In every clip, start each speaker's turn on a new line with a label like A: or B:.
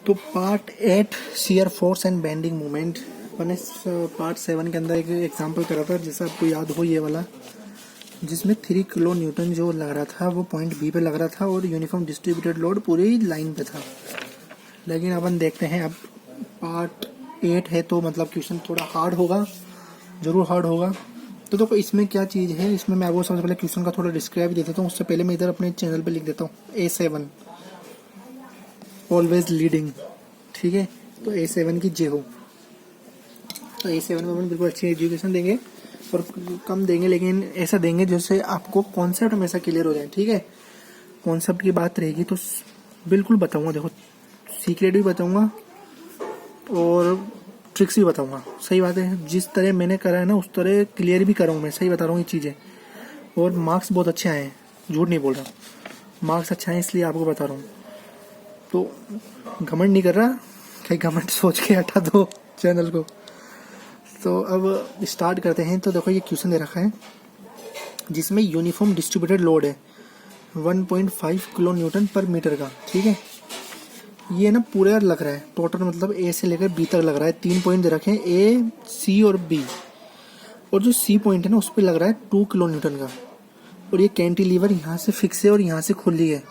A: तो part 8 shear force and bending moment, मैंने part 7 के अंदर एक एग्जांपल करा था जैसे आपको याद हो ये वाला, जिसमें 3 किलो न्यूटन जो लग रहा था वो पॉइंट बी पे लग रहा था और यूनिफॉर्म डिस्ट्रीब्यूटेड लोड पूरी लाइन पे था। लेकिन अपन देखते हैं अब पार्ट 8 है तो मतलब क्वेश्चन थोड़ा हार्ड होगा, ज़रूर हार्ड होगा। तो देखो इसमें क्या चीज़ है, इसमें मैं आपको सबसे पहले क्वेश्चन का थोड़ा डिस्क्राइब दे देता हूँ। उससे पहले मैं इधर अपने चैनल पे लिख देता हूँ A7 ऑलवेज लीडिंग, ठीक है। तो A7 की जे हो, तो A7 में अपन बिल्कुल अच्छी एजुकेशन देंगे और कम देंगे, लेकिन ऐसा देंगे जैसे आपको कॉन्सेप्ट हमेशा क्लियर हो जाए, ठीक है। कॉन्सेप्ट की बात रहेगी तो बिल्कुल बताऊंगा, देखो सीक्रेट भी बताऊंगा और ट्रिक्स भी बताऊंगा। सही बात है, जिस तरह मैंने करा है ना उस तरह क्लियर भी कराऊँ, मैं सही बता रहा हूँ ये चीज़ें। और मार्क्स बहुत अच्छे आए हैं, झूठ नहीं बोल रहा, मार्क्स अच्छे आए इसलिए आपको बता रहा हूँ। तो घमंड नहीं कर रहा, कहीं घमंड सोच के हटा दो चैनल को। तो अब स्टार्ट करते हैं। तो देखो ये क्वेश्चन दे रखा है जिसमें यूनिफॉर्म डिस्ट्रीब्यूटेड लोड है 1.5 किलो न्यूटन पर मीटर का, ठीक है। ये ना पूरा लग रहा है टोटल, मतलब ए से लेकर बी तक लग रहा है। 3 पॉइंट दे रखे हैं, ए सी और बी, और जो सी पॉइंट है ना उस पर लग रहा है 2 किलो न्यूटन का। और ये कैंटिलीवर यहाँ से फिक्स है और यहाँ से खुली है।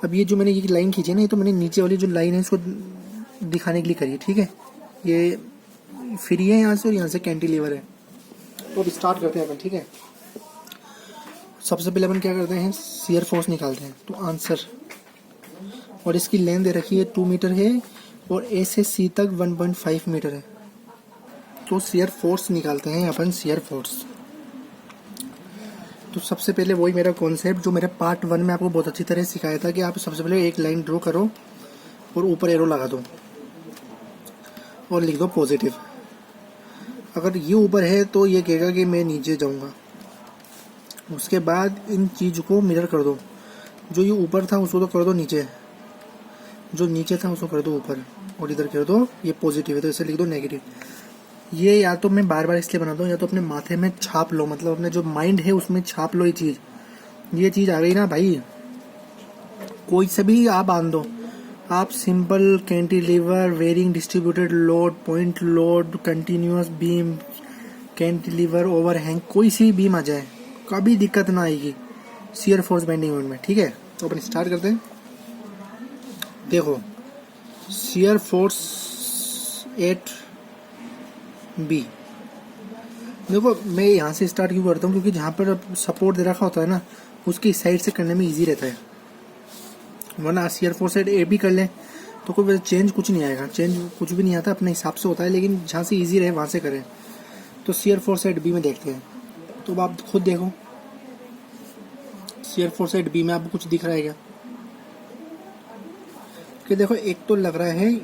A: अब ये जो मैंने ये लाइन खींची है ना, ये तो मैंने नीचे वाली जो लाइन है इसको दिखाने के लिए करी है, ठीक है। ये फ्री है यहाँ से और यहाँ से कैंटिलीवर है। तो अब स्टार्ट करते हैं अपन, ठीक है। सबसे पहले अपन क्या करते हैं, शियर फोर्स निकालते हैं। तो आंसर, और इसकी लेंथ दे रखी है 2 मीटर है और ए से सी तक 1.5 मीटर है। तो शियर फोर्स निकालते हैं अपन, शियर फोर्स। तो सबसे पहले वही मेरा कॉन्सेप्ट जो मेरे पार्ट 1 में आपको बहुत अच्छी तरह सिखाया था कि आप सबसे पहले एक लाइन ड्रॉ करो और ऊपर एरो लगा दो और लिख दो पॉजिटिव। अगर ये ऊपर है तो ये कहेगा कि मैं नीचे जाऊंगा। उसके बाद इन चीज़ को मिरर कर दो, जो ये ऊपर था उसको तो कर दो नीचे, जो नीचे था उसको कर दो ऊपर, और इधर कर दो ये पॉजिटिव है तो इसे लिख दो नेगेटिव। ये या तो मैं बार बार इसलिए बनाता हूँ, या तो अपने माथे में छाप लो, मतलब अपने जो माइंड है उसमें छाप लो ये चीज़ आ गई ना भाई, कोई से भी आप बांध दो। आप simple cantilever, varying distributed load, point load, continuous beam, cantilever, overhang, कोई सी बीम आ जाए कभी दिक्कत ना आएगी शियर फोर्स बेंडिंग मोमेंट में, ठीक है। तो अपन स्टार्ट करते हैं। देखो शियर फोर्स 8B, देखो मैं यहाँ से स्टार्ट क्यों करता हूँ, क्योंकि जहाँ पर सपोर्ट दे रखा होता है ना उसकी साइड से करने में इजी रहता है। वरना शियर फोर्स 8AB कर लें तो कोई चेंज कुछ नहीं आएगा, चेंज कुछ भी नहीं आता, अपने हिसाब से होता है, लेकिन जहाँ से इजी रहे वहाँ से करें। तो शियर फोर्स 8B में देखते हैं। तो आप खुद देखो शियर फोर्स 8B में आपको कुछ दिख रहा है क्या? कि देखो एक तो लग रहा है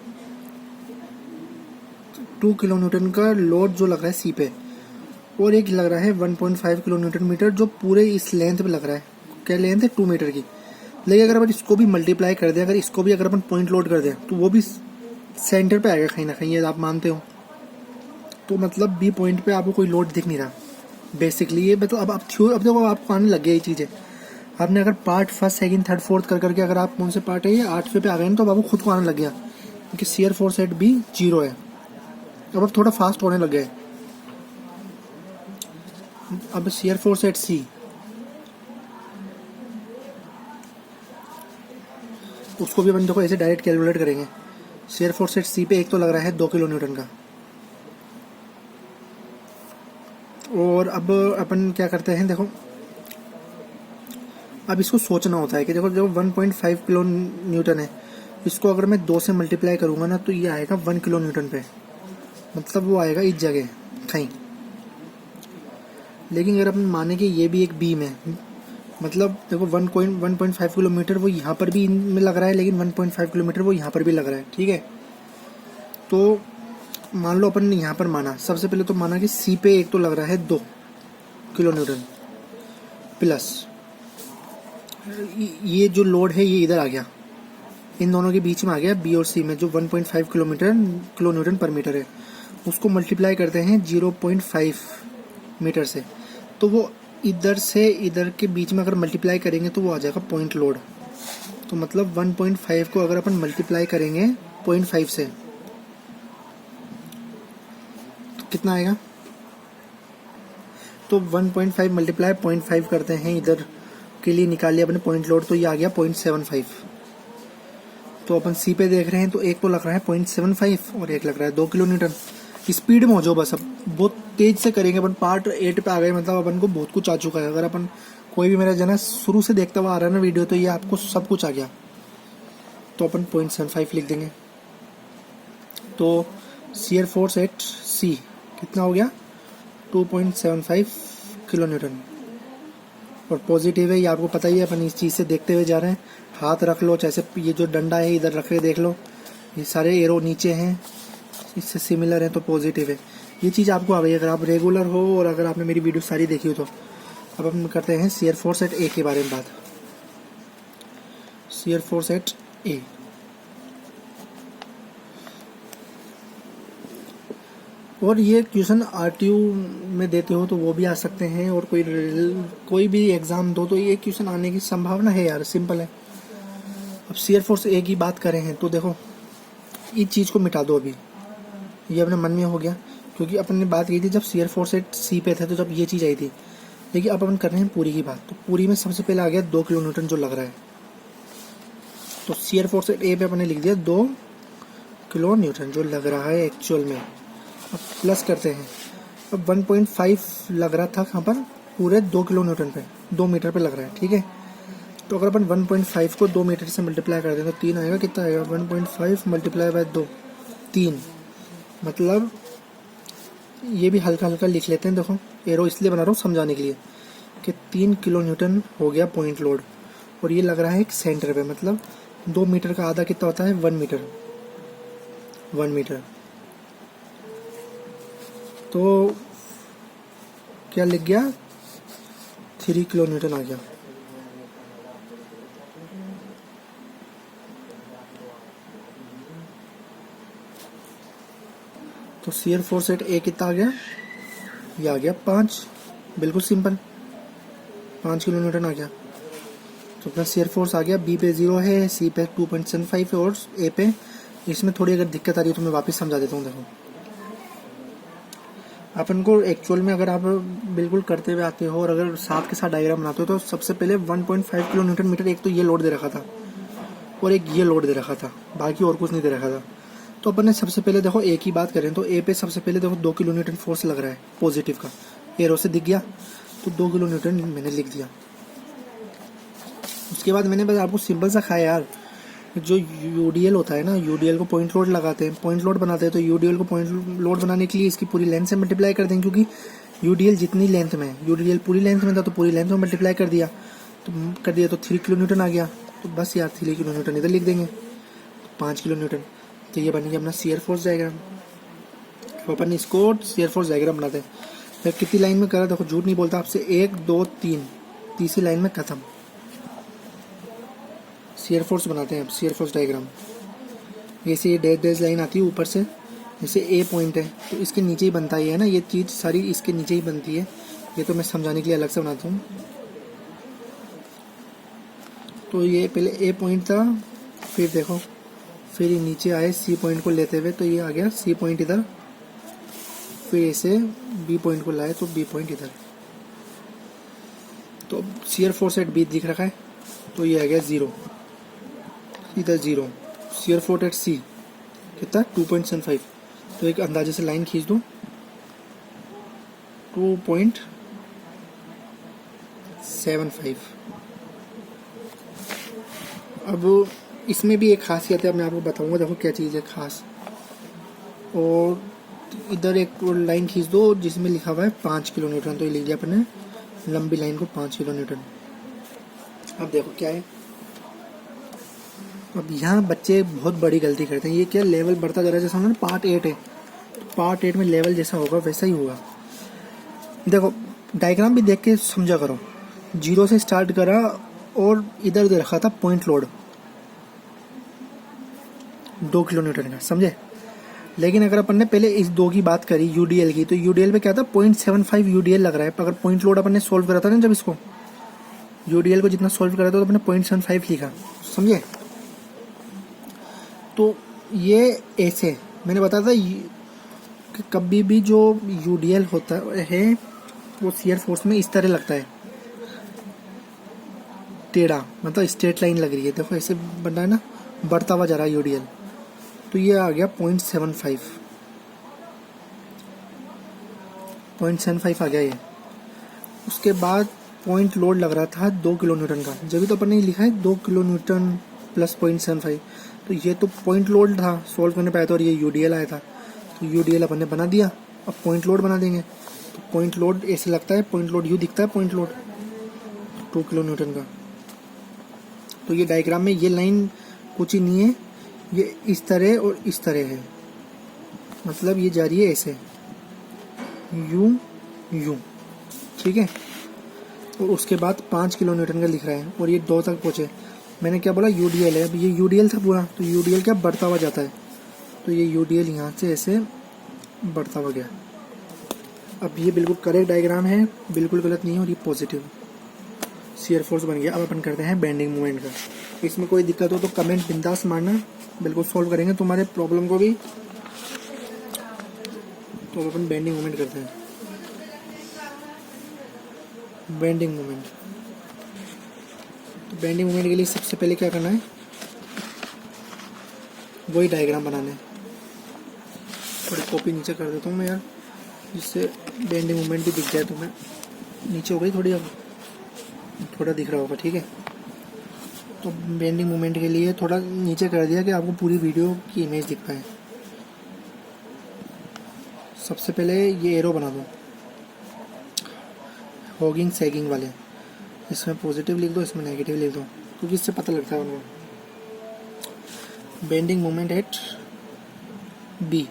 A: 2 किलो न्यूटन का लोड जो लग रहा है सी पे, और एक लग रहा है 1.5 किलो न्यूटन मीटर जो पूरे इस लेंथ पे लग रहा है। क्या लेंथ है? 2 मीटर की। लेकिन अगर अपन इसको भी मल्टीप्लाई कर दें, अगर इसको भी अगर अपन पॉइंट लोड कर दें तो वो भी सेंटर पे आएगा कहीं ना कहीं, ये आप मानते हो। तो मतलब बी पॉइंट पे आपको कोई लोड दिख नहीं रहा बेसिकली। ये मतलब अब देखो आपको आने लग गया ये चीज़ें। आपने अगर पार्ट 1, 2, 3, 4 कर करके अगर आप कौन से पार्ट है ये 8वें पे आ गए ना, तो अब आपको खुद को आने लग गया क्योंकि शियर फोर्स 8B 0 है। अब थोड़ा फास्ट होने लग गए। अब शियर फोर्स 8C, उसको भी अपन देखो ऐसे डायरेक्ट कैलकुलेट करेंगे। शियर फोर्स 8C पे एक तो लग रहा है 2 किलो न्यूटन का। और अब अपन क्या करते हैं, देखो अब इसको सोचना होता है कि देखो जो 1.5 किलो न्यूटन है, इसको अगर मैं 2 से मल्टीप्लाई करूंगा ना तो ये आएगा 1 किलो न्यूटन पे, मतलब वो आएगा इस जगह कहीं। लेकिन अगर अपन माने कि ये भी एक बीम है, मतलब देखो 1.5 किलोमीटर वो यहाँ पर भी में लग रहा है, लेकिन 1.5 किलोमीटर वो यहाँ पर भी लग रहा है, ठीक है। तो मान लो अपन ने यहाँ पर माना, सबसे पहले तो माना कि सी पे एक तो लग रहा है 2 किलो न्यूटन प्लस ये जो लोड है ये इधर आ गया, इन दोनों के बीच में आ गया बी और सी में, जो 1.5 किलो न्यूटन पर मीटर है, उसको मल्टीप्लाई करते हैं 0.5 मीटर से, तो वो इधर से इधर के बीच में अगर मल्टीप्लाई करेंगे तो वो आ जाएगा पॉइंट लोड। तो मतलब 1.5 को अगर अपन मल्टीप्लाई करेंगे 0.5 से, तो कितना आएगा? तो 1.5 मल्टीप्लाई 0.5 करते हैं, इधर के लिए निकाल लिया अपने पॉइंट लोड, तो ये आ गया 0.75। तो अपन सी पे देख रहे हैं, तो एक तो लग रहा है 0.75 और एक लग रहा है 2 किलो न्यूटन। स्पीड में हो जाओ बस, अब बहुत तेज से करेंगे अपन। पार्ट 8 पे आ गए, मतलब अपन को बहुत कुछ आ चुका है। अगर अपन कोई भी मेरा जना शुरू से देखता हुआ आ रहा है ना वीडियो, तो ये आपको सब कुछ आ गया। तो अपन 0.75 लिख देंगे। तो शियर फोर्स एट सी कितना हो गया? 2.75 किलो न्यूटन। और पॉजिटिव है, ये आपको पता ही है, अपन इस चीज़ से देखते हुए जा रहे हैं। हाथ रख लो, जैसे ये जो डंडा है इधर रख के देख लो, ये सारे एरो नीचे हैं, इससे सिमिलर है, तो पॉजिटिव है। ये चीज़ आपको आ गई अगर आप रेगुलर हो और अगर आपने मेरी वीडियो सारी देखी हो तो। अब हम करते हैं शियर फोर्स एट ए के बारे में बात। शियर फोर्स एट ए, और ये क्वेश्चन आरटीयू में देते हो तो वो भी आ सकते हैं, और कोई भी एग्जाम दो तो ये क्वेश्चन आने की संभावना है यार, सिंपल है। अब शियर फोर्स ए की बात करें हैं तो देखो, इस चीज़ को मिटा दो अभी, ये अपने मन में हो गया, क्योंकि अपन ने बात की थी जब शियर फोर्स एट सी पे थे तो जब ये चीज़ आई थी। देखिए अब अपन कर रहे हैं पूरी की बात, तो पूरी में सबसे पहले आ गया 2 किलो न्यूटन जो लग रहा है। तो शियर फोर्स एट ए पे अपन ने लिख दिया 2 किलो न्यूटन जो लग रहा है एक्चुअल में। अब प्लस करते हैं, अब 1.5 लग रहा था कहाँ पर? पूरे 2 किलो न्यूटन पे, 2 मीटर पे लग रहा है, ठीक है। तो अगर अपन 1.5 को 2 मीटर से मल्टीप्लाई कर दें तो 3 आएगा। कितना आएगा? 1.5 मल्टीप्लाई बाय 2, 3। मतलब ये भी हल्का हल्का लिख लेते हैं, देखो एरो इसलिए बना रहा हूँ समझाने के लिए कि 3 किलो न्यूटन हो गया पॉइंट लोड, और ये लग रहा है एक सेंटर पे, मतलब 2 मीटर का आधा कितना होता है? 1 मीटर। 1 मीटर तो क्या लिख गया? 3 किलो न्यूटन आ गया। तो शियर फोर्स एट ए कितना आ गया? ये आ गया 5, बिल्कुल सिंपल, 5 किलो न्यूटन आ गया। तो अपना शियर फोर्स आ गया। बी पे 0 है, सी पे 2.75 है, और ए पे, इसमें थोड़ी अगर दिक्कत आ रही है तो मैं वापस समझा देता हूँ। देखो अपन को एक्चुअल में अगर आप बिल्कुल करते हुए आते हो और अगर साथ के साथ डायग्राम बनाते हो तो सबसे पहले 1.5 किलो न्यूटन मीटर, एक तो ये लोड दे रखा था और एक ये लोड दे रखा था, बाकी और कुछ नहीं दे रखा था। तो अपन ने सबसे पहले देखो ए की बात करें तो ए पे सबसे पहले देखो 2 किलो न्यूटन फोर्स लग रहा है पॉजिटिव का, एरो से दिख गया, तो 2 किलो न्यूटन मैंने लिख दिया। उसके बाद मैंने बस आपको सिंपल सा खाया यार, जो यूडीएल होता है ना, यूडीएल को पॉइंट लोड लगाते हैं, पॉइंट लोड बनाते हैं, तो यूडीएल को पॉइंट लोड बनाने के लिए इसकी पूरी लेंथ से मल्टीप्लाई कर देंगे, क्योंकि यूडीएल जितनी लेंथ में, यूडीएल पूरी लेंथ में था तो पूरी लेंथ में मल्टीप्लाई कर दिया, तो 3 किलो न्यूटन आ गया। तो बस यार 3 किलो न्यूटन इधर लिख देंगे, 5 किलो न्यूटन। तो ये बन गया अपना शियर फोर्स डायग्राम। तो अपन इसको शियर फोर्स डायग्राम बनाते हैं। फिर कितनी लाइन में करा, देखो झूठ नहीं बोलता आपसे, 1 2 3, तीसरी लाइन में खत्म। शियर फोर्स बनाते हैं अब, शियर फोर्स डायग्राम। जैसे ये डैश डैश लाइन आती है ऊपर से, जैसे ए पॉइंट है तो इसके नीचे ही बनता ही है ना, ये चीज़ सारी इसके नीचे ही बनती है। ये तो मैं समझाने के लिए अलग से बनाता हूँ। तो ये पहले ए पॉइंट था, फिर देखो, फिर ये नीचे आए सी पॉइंट को लेते हुए, तो ये आ गया सी पॉइंट इधर, फिर ऐसे बी पॉइंट को लाए तो बी पॉइंट इधर। तो शियर फोर्स एट बी दिख रखा है, तो ये आ गया 0, इधर 0। शियर फोर्स एट सी कितना? 2.75। तो एक अंदाजे से लाइन खींच दो, 2.75। अब इसमें भी एक खासियत है, मैं आपको बताऊंगा, देखो क्या चीज़ है खास। और इधर एक लाइन खींच दो जिसमें लिखा हुआ है 5 किलो न्यूटन, तो ये लिख दिया अपने लंबी लाइन को 5 किलो न्यूटन। अब देखो क्या है, अब यहाँ बच्चे बहुत बड़ी गलती करते हैं। ये क्या, लेवल बढ़ता जा रहा है, जैसा ना पार्ट 8 है, तो पार्ट 8 में लेवल जैसा होगा वैसा ही होगा। देखो डायग्राम भी देख के समझा करो, 0 से स्टार्ट करा और इधर दे रखा था पॉइंट लोड 2 किलो न्यूटन का, समझे। लेकिन अगर अपन ने पहले इस 2 की बात करी यूडीएल की, तो यूडीएल पे क्या था? 0.75 यूडीएल लग रहा है। अगर पॉइंट लोड अपन ने सोल्व करा था ना, जब इसको यूडीएल को जितना सोल्व करा था तो अपने 0.75 लिखा, समझे। तो ये ऐसे मैंने बताया था कि कभी भी जो यूडीएल होता है वो शियर फोर्स में इस तरह लगता है, टेढ़ा, मतलब स्ट्रेट लाइन लग रही है। देखो ऐसे बन रहा है ना, बढ़ता हुआ जा रहा है यूडीएल। तो ये आ गया 0.75 आ गया ये। उसके बाद पॉइंट लोड लग रहा था 2 किलो न्यूटन का, जब भी तो अपन ने लिखा है 2 किलो न्यूटन प्लस 0.75। तो ये तो पॉइंट लोड था, सॉल्व करने पाया था, और ये यूडीएल आया था। तो यूडीएल अपन ने बना दिया, अब पॉइंट लोड बना देंगे। तो पॉइंट लोड ऐसे लगता है, पॉइंट लोड यूँ दिखता है, पॉइंट लोड 2 किलो न्यूटन का। तो ये डायग्राम में ये लाइन कुछ ही नहीं है, ये इस तरह और इस तरह है, मतलब ये जा रही है ऐसे यूं यूं, ठीक है। और उसके बाद 5 किलो न्यूटन का लिख रहा है और ये 2 तक पहुंचे। मैंने क्या बोला, यूडीएल है। अब ये यूडीएल था पूरा, तो यूडीएल क्या बढ़ता हुआ जाता है, तो ये यूडीएल यहाँ से ऐसे बढ़ता हुआ गया। अब ये बिल्कुल करेक्ट डायग्राम है, बिल्कुल गलत नहीं है, और ये पॉजिटिव शियर फोर्स बन गया। अब अपन करते हैं बेंडिंग मोमेंट का। इसमें कोई दिक्कत हो तो कमेंट बिंदास मारना, बिल्कुल सॉल्व करेंगे तुम्हारे प्रॉब्लम को भी। तो अपन बेंडिंग मोमेंट करते हैं। बेंडिंग मोमेंट, तो बेंडिंग मोमेंट के लिए सबसे पहले क्या करना है, वही डायग्राम बनाना है। थोड़ी कॉपी नीचे कर देता हूँ मैं यार, जिससे बेंडिंग मोमेंट भी दिख जाए तुम्हें। नीचे हो गई थोड़ी, अब थोड़ा दिख रहा होगा, ठीक है। तो बेंडिंग मोमेंट के लिए थोड़ा नीचे कर दिया कि आपको पूरी वीडियो की इमेज दिख पाए। सबसे पहले ये एरो बना दो, हॉगिंग सैगिंग वाले। इसमें पॉजिटिव लिख दो, इसमें नेगेटिव लिख दो, क्योंकि इससे पता लगता है उनको। बेंडिंग मोमेंट एट बी,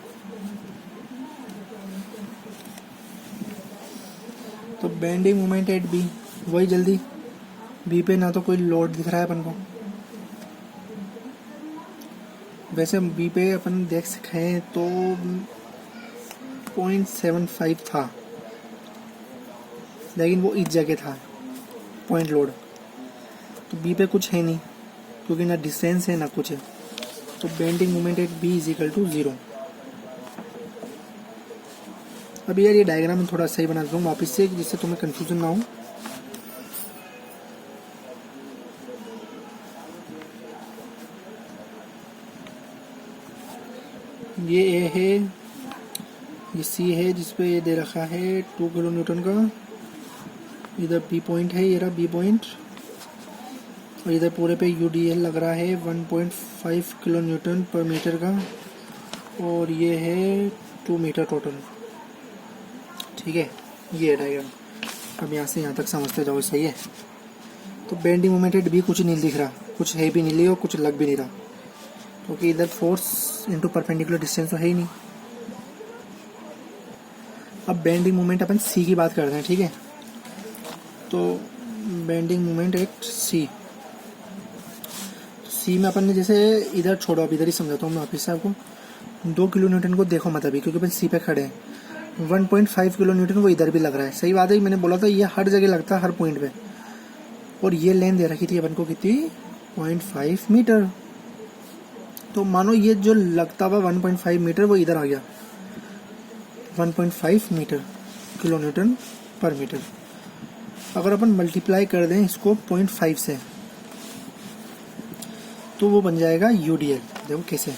A: तो बेंडिंग मोमेंट एट बी, वही जल्दी। बी पे ना तो कोई लोड दिख रहा है अपन को, वैसे बी पे अपन देख सकें तो 0.75 था, लेकिन वो इस जगह था पॉइंट लोड। तो बी पे कुछ है नहीं, क्योंकि ना डिस्टेंस है ना कुछ है। तो bending moment at B is equal to 0। अब यार ये डायग्राम थोड़ा सही बना देता हूँ वापस से, जिससे तुम्हें कंफ्यूजन ना हो। ये ए है, ये सी है, जिसपे ये दे रखा है 2 किलो न्यूटन का। इधर बी पॉइंट है, ये रहा बी पॉइंट, और इधर पूरे पे यूडीएल लग रहा है 1.5 किलो न्यूटन पर मीटर का, और ये है 2 मीटर टोटल, ठीक है। ये है डायग्राम। अब यहाँ से यहाँ तक समझते जाओ, सही है। तो बेंडिंग मोमेंट एट बी कुछ नहीं दिख रहा, कुछ है भी नहीं और कुछ लग भी नहीं रहा, क्योंकि इधर फोर्स इनटू परपेंडिकुलर डिस्टेंस तो है ही नहीं। अब बेंडिंग मोमेंट अपन सी की बात करते हैं, ठीक है। तो बेंडिंग मोमेंट एट सी, सी में अपन ने जैसे इधर छोड़ो, अब इधर ही समझाता हूँ मैं वापिस से आपको। 2 किलो न्यूटन को देखो मत अभी, क्योंकि अपन सी पे खड़े हैं। 1.5 किलो न्यूटन वो इधर भी लग रहा है, सही बात है। मैंने बोला था ये हर जगह लगता है, हर पॉइंट पे। और ये लेंथ दे रखी थी अपन को कितनी, 0.5 मीटर। तो मानो ये जो लगता हुआ 1.5 मीटर वो इधर आ गया, 1.5 मीटर किलो न्यूटन पर मीटर। अगर अपन मल्टीप्लाई कर दें इसको 0.5 से, तो वो बन जाएगा यूडीएल। देखो कैसे,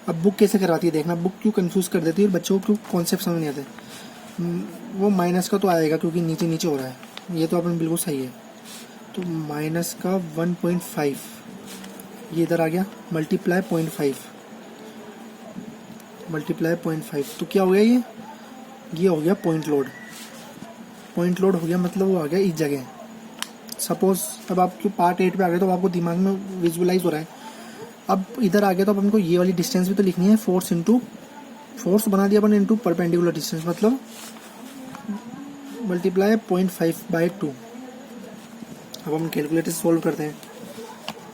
A: अब बुक कैसे कराती है देखना, बुक क्यों कंफ्यूज कर देती है और बच्चों को क्यों कॉन्सेप्ट समझ नहीं आते। वो माइनस का तो आएगा, क्योंकि नीचे नीचे हो रहा है, ये तो अपन बिल्कुल सही है। तो माइनस का 1.5 ये इधर आ गया, मल्टीप्लाई 0.5, मल्टीप्लाई 0.5, तो क्या हो गया, ये हो गया पॉइंट लोड। पॉइंट लोड हो गया, मतलब वो आ गया इस जगह। सपोज अब आप क्यों पार्ट 8 पे आ गए, तो आपको दिमाग में विजुअलाइज हो रहा है। अब इधर आ गया तो अपन को ये वाली डिस्टेंस भी तो लिखनी है, फोर्स इंटू फोर्स बना दिया अपन, इंटू परपेंडिकुलर डिस्टेंस, मतलब मल्टीप्लाई 0.5/2। अब हम कैलकुलेटर सोल्व करते हैं।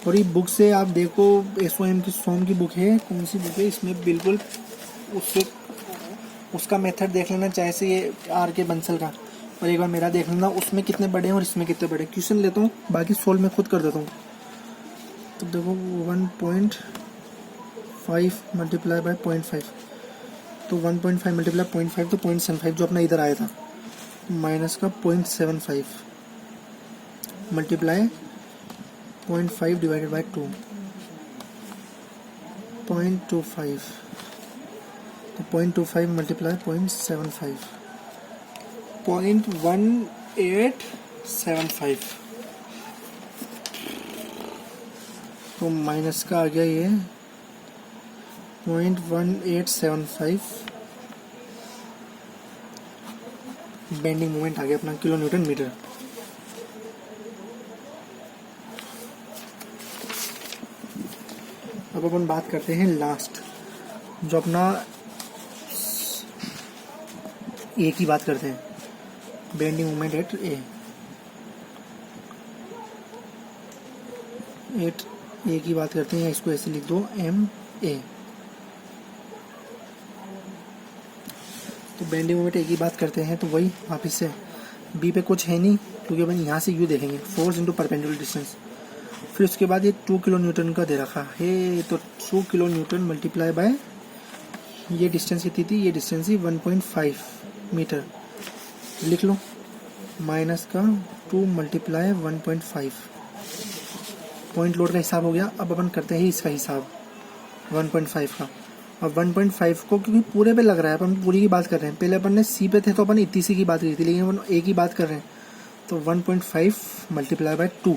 A: और ये बुक से आप देखो, SOM की सोम की बुक है, कौन सी बुक है, इसमें बिल्कुल उससे उसका मेथड देख लेना, चाहे से ये RK बंसल का, और एक बार मेरा देख लेना, उसमें कितने बड़े हैं और इसमें कितने बड़े। क्वेश्चन लेता हूँ, बाकी सोल्व मैं खुद कर देता हूँ। तो देखो 5 मल्टीप्लाई बाय 0.5, तो 1.5 मल्टीप्लाई 0.5 तो 0.75 जो अपना इधर आया था, माइनस का 0.75 मल्टीप्लाई 0.5 डिवाइडेड बाय 2, 0.25, तो 0.25 मल्टीप्लाई 0.75, 0.1875, तो माइनस का आ गया ये 0.1875 बेंडिंग मोमेंट आ गया अपना किलो न्यूटन मीटर। अब अपन बात करते हैं लास्ट, जो अपना ए की बात करते हैं, बेंडिंग मोमेंट एट ए की बात करते हैं, इसको ऐसे लिख दो एम ए। तो बेंडिंग मोमेंट ए की बात करते हैं तो वही वापस से बी पे कुछ है नहीं, क्योंकि अपन यहाँ से यू देखेंगे, फोर्स इंटू परपेंडिकुलर डिस्टेंस। फिर उसके बाद ये 2 किलो न्यूटन का दे रखा है, तो 2 किलो न्यूटन मल्टीप्लाई बाय ये डिस्टेंस कितनी थी, ये डिस्टेंस थी 1.5 मीटर, लिख लो, माइनस का 2 मल्टीप्लाई 1.5, पॉइंट लोड का हिसाब हो गया। अब अपन करते हैं इसका हिसाब 1.5 का। अब 1.5 को क्योंकि पूरे पे लग रहा है, अपन पूरी की बात कर रहे हैं, पहले अपन ने सी पे थे तो अपन इतनी सी की बात की थी, लेकिन अपन ए की बात कर रहे हैं, तो 1.5 मल्टीप्लाई बाय 2,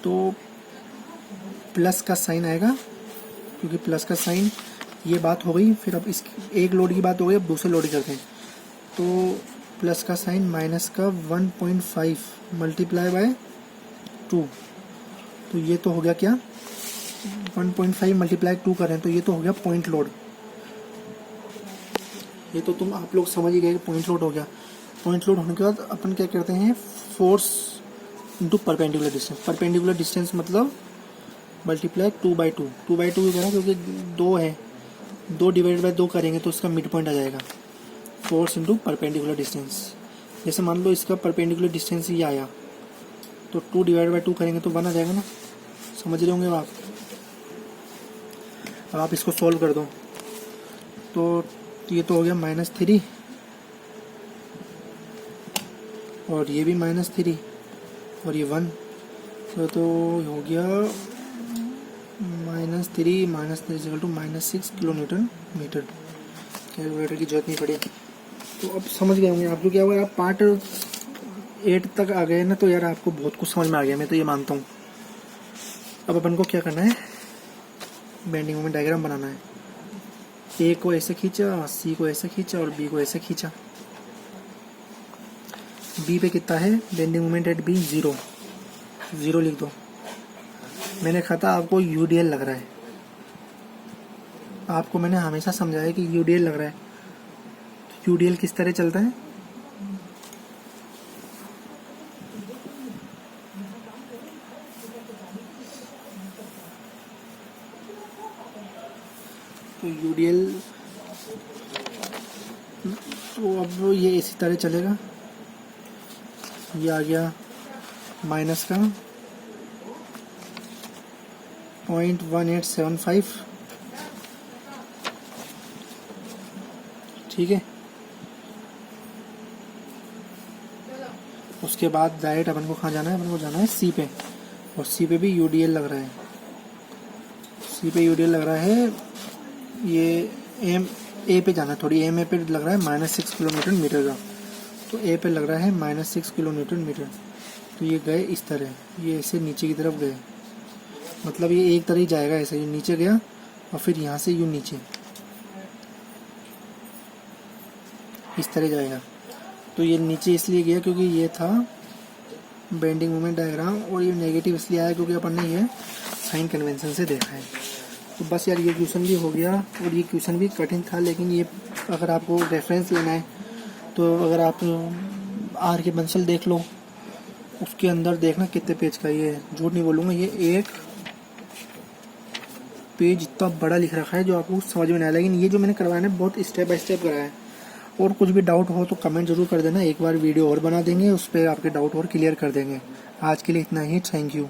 A: तो प्लस का साइन आएगा, क्योंकि प्लस का साइन, ये बात हो गई। फिर अब इस एक लोड की बात हो गई, अब दूसरे लोड करते हैं, तो प्लस का साइन माइनस का 1.5 मल्टीप्लाई बाय 2, तो ये तो हो गया क्या, 1.5 मल्टीप्लाई 2 करें तो ये तो हो गया पॉइंट लोड। ये तो तुम आप लोग समझ ही गए, पॉइंट लोड हो गया। पॉइंट लोड होने के बाद अपन क्या करते हैं, force into perpendicular distance. Perpendicular distance मतलब मल्टीप्लाई 2/2, 2/2 क्यों करा, क्योंकि 2 है, 2 डिवाइड बाय 2 करेंगे तो उसका मिड पॉइंट आ जाएगा, फोर्स इंटू परपेंडिकुलर डिस्टेंस। जैसे मान लो इसका परपेंडिकुलर डिस्टेंस ये आया, तो 2 डिवाइड बाय 2 करेंगे तो 1 आ जाएगा ना, समझ रहे होंगे आप। अब आप इसको सॉल्व कर दो, तो ये तो हो गया -3, और ये भी -3, और ये 1, तो हो गया -3 equal to -6 kilo newton metre. Calculator की जरूरत नहीं पड़ी। तो अब समझ गए होंगे आप लोग, क्या हुआ, आप पार्ट 8 तक आ गए ना, तो यार आपको बहुत कुछ समझ में आ गया, मैं तो ये मानता हूँ। अब अपन को क्या करना है, बेंडिंग मोमेंट डायग्राम बनाना है। ए को ऐसे खींचा, सी को ऐसे खींचा और बी को ऐसे खींचा। बी पे कितना है, बेंडिंग मोमेंट एट बी 0 लिख दो। मैंने कहा था आपको यूडीएल लग रहा है, आपको मैंने हमेशा समझाया कि यूडीएल लग रहा है। यूडीएल किस तरह चलता है, तो यूडीएल, तो अब ये इसी तरह चलेगा। ये आ गया माइनस का 0.1875, ठीक है। उसके बाद डायरेक्ट अपन को कहाँ जाना है, अपन को जाना है सी पे, और सी पे भी यूडीएल लग रहा है। सी पे यूडीएल लग रहा है, ये एम ए पे जाना है, थोड़ी एम ए पे लग रहा है -6 किलो न्यूटन मीटर का, तो ए पे लग रहा है -6 किलो न्यूटन मीटर। तो ये गए इस तरह, ये ऐसे नीचे की तरफ गए, मतलब ये एक तरह ही जाएगा, ऐसे ये नीचे गया और फिर यहाँ से यूँ नीचे इस तरह जाएगा। तो ये नीचे इसलिए गया क्योंकि ये था बेंडिंग मोमेंट डायग्राम, और ये नेगेटिव इसलिए आया क्योंकि अपन ने ये साइन कन्वेंशन से देखा है। तो बस यार ये क्वेश्चन भी हो गया, और ये क्वेश्चन भी कठिन था, लेकिन ये अगर आपको रेफरेंस लेना है तो अगर आप आर के बंसल देख लो, उसके अंदर देखना कितने पेज का, ये झूठ नहीं बोलूँगा, ये 1 पेज इतना बड़ा लिख रखा है जो आपको समझ में नहीं आया। लेकिन ये जो मैंने करवाया है बहुत स्टेप बाय स्टेप कराया है। और कुछ भी डाउट हो तो कमेंट जरूर कर देना, एक बार वीडियो और बना देंगे, उस पर आपके डाउट और क्लियर कर देंगे। आज के लिए इतना ही, थैंक यू।